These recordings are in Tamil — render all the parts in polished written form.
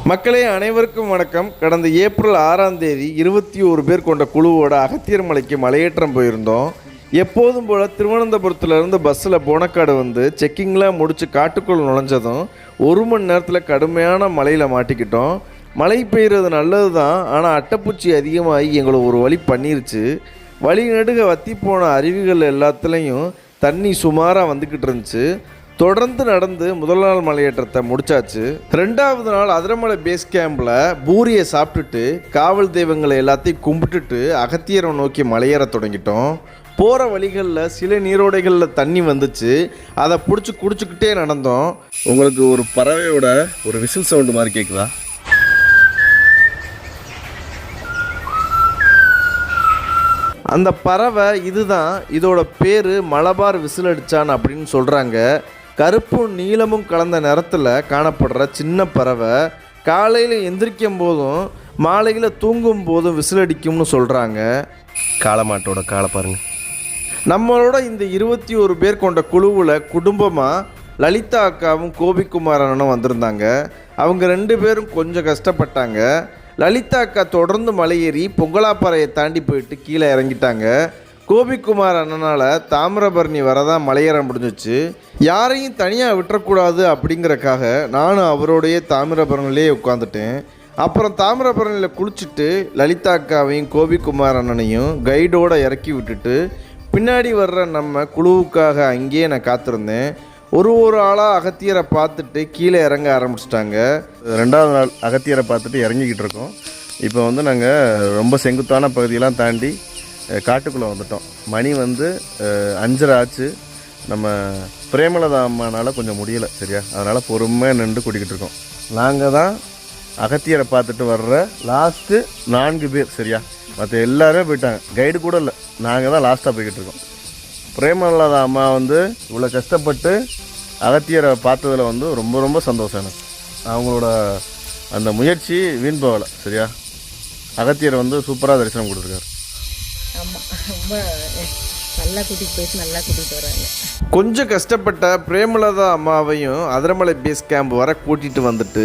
மக்களே அனைவருக்கும் வணக்கம். கடந்த ஏப்ரல் 6ஆம் தேதி 21 பேர் கொண்ட குழுவோட அகத்தியர் மலைக்கு மலையேற்றம் போயிருந்தோம். எப்போதும் போல் திருவனந்தபுரத்துலேருந்து பஸ்ஸில் போனக்காடு வந்து செக்கிங்லாம் முடித்து காட்டுக்குள் நுழைஞ்சதும் 1 மணி நேரத்தில் கடுமையான மலையில் மாட்டிக்கிட்டோம். மழை பெய்கிறது நல்லது தான், ஆனால் அட்டைப்பூச்சி அதிகமாகி எங்களை ஒரு வழி பண்ணிருச்சு. வழி நடுக வத்தி போன அருவிகள் எல்லாத்துலேயும் தண்ணி சுமாராக வந்துக்கிட்டு இருந்துச்சு. தொடர்ந்து நடந்து முதல் நாள் மலையேற்றத்தை முடிச்சாச்சு. 2வது நாள் அதிரமலை பேஸ் கேம்பில் பூரியை சாப்பிட்டுட்டு காவல் தெய்வங்களை எல்லாத்தையும் கும்பிட்டுட்டு அகத்தியரை நோக்கி மலையேற தொடங்கிட்டோம். போகிற வழிகளில் சில நீரோடைகளில் தண்ணி வந்துச்சு, அதை பிடிச்சி குடிச்சுக்கிட்டே நடந்தோம். உங்களுக்கு ஒரு பறவையோட ஒரு விசில் சவுண்டு மாதிரி கேட்குதா? அந்த பறவை இதுதான். இதோட பேர் மலபார் விசில் அடிச்சான் அப்படின்னு சொல்கிறாங்க. கருப்பும் நீளமும் கலந்த நிறத்தில் காணப்படுற சின்ன பறவை காலையில் எந்திரிக்கும் போதும் மாலையில் தூங்கும் போதும் விசிலடிக்கும்னு சொல்கிறாங்க. காளமாட்டோட காலை பாருங்கள். நம்மளோட இந்த 21 பேர் கொண்ட குழுவில் குடும்பமாக லலிதா அக்காவும் கோபிக்குமார் அண்ணனும் வந்திருந்தாங்க. அவங்க 2 பேரும் கொஞ்சம் கஷ்டப்பட்டாங்க. லலிதா அக்கா தொடர்ந்து மலையேறி பொங்கலாப்பாறையை தாண்டி போயிட்டு கீழே இறங்கிட்டாங்க. கோபிக்குமார் அண்ணனால் தாமிரபரணி வரதான் மலையேற முடிஞ்சிச்சு. யாரையும் தனியாக விட்டுறக்கூடாது அப்படிங்கிறக்காக நானும் அவரோடைய தாமிரபரணிலே உட்காந்துட்டேன். அப்புறம் தாமிரபரணியில் குளிச்சுட்டு லலிதா அக்காவையும் கோபிக்குமார் அண்ணனையும் கைடோடு இறக்கி விட்டுட்டு பின்னாடி வர்ற நம்ம குழுவுக்காக அங்கேயே நான் காத்திருந்தேன். ஒரு ஆளாக அகத்தியரை பார்த்துட்டு கீழே இறங்க ஆரம்பிச்சிட்டாங்க. 2வது நாள் அகத்தியரை பார்த்துட்டு இறங்கிக்கிட்டு இருக்கோம். இப்போ வந்து நாங்கள் ரொம்ப செங்குத்தான பகுதியெல்லாம் தாண்டி காட்டுக்குள்ளே வந்துட்டோம். மணி வந்து 5:30 ஆச்சு. நம்ம பிரேமலதா அம்மானால் கொஞ்சம் முடியலை சரியா, அதனால் பொறுமையாக நின்று கூட்டிக்கிட்டு இருக்கோம். நாங்கள் தான் அகத்தியரை பார்த்துட்டு வர்ற லாஸ்ட்டு 4 பேர் சரியா, மற்ற எல்லாருமே போயிட்டாங்க. கைடு கூட இல்லை, நாங்கள் தான் லாஸ்ட்டாக போய்கிட்டு இருக்கோம். பிரேமலதா அம்மா வந்து இவ்வளோ கஷ்டப்பட்டு அகத்தியரை பார்த்ததில் வந்து ரொம்ப ரொம்ப சந்தோஷம் எனக்கு. அவங்களோட அந்த முயற்சி வீண் போகலை சரியா. அகத்தியரை வந்து சூப்பராக தரிசனம் கொடுத்துருக்காரு. ஆமாம், ரொம்ப நல்லா கூட்டிகிட்டு வராங்க. கொஞ்சம் கஷ்டப்பட்ட பிரேமலதா அம்மாவையும் அதிரமலை பேஸ் கேம்ப் வர கூட்டிகிட்டு வந்துட்டு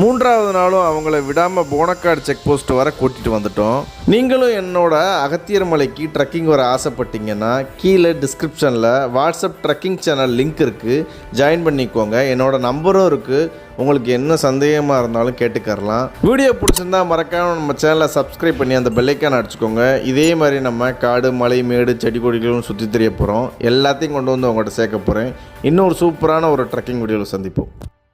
3வது நாளும் அவங்கள விடாமல் போனக்காடு செக் போஸ்ட் வர கூட்டிகிட்டு வந்துட்டோம். நீங்களும் என்னோட அகத்தியர் மலைக்கு ட்ரெக்கிங் வர ஆசைப்பட்டீங்கன்னா கீழே டிஸ்கிரிப்ஷனில் வாட்ஸ்அப் ட்ரெக்கிங் சேனல் லிங்க் இருக்குது, ஜாயின் பண்ணிக்கோங்க. என்னோட நம்பரும் இருக்குது, உங்களுக்கு என்ன சந்தேகமாக இருந்தாலும் கேட்டுக்கரலாம். வீடியோ பிடிச்சிருந்தா மறக்காமல் நம்ம சேனலை சப்ஸ்கிரைப் பண்ணி அந்த பெல்லைக்கான அடிச்சுக்கோங்க. இதே மாதிரி நம்ம காடு மலை மேடு செடி கொடிகளும் சுற்றி தெரிய போகிறோம். எல்லாத்தையும் கொண்டு வந்து உங்கள்கிட்ட சேர்க்க போகிறேன். இன்னொரு சூப்பரான ஒரு ட்ரெக்கிங் வீடியோவில் சந்திப்போம்.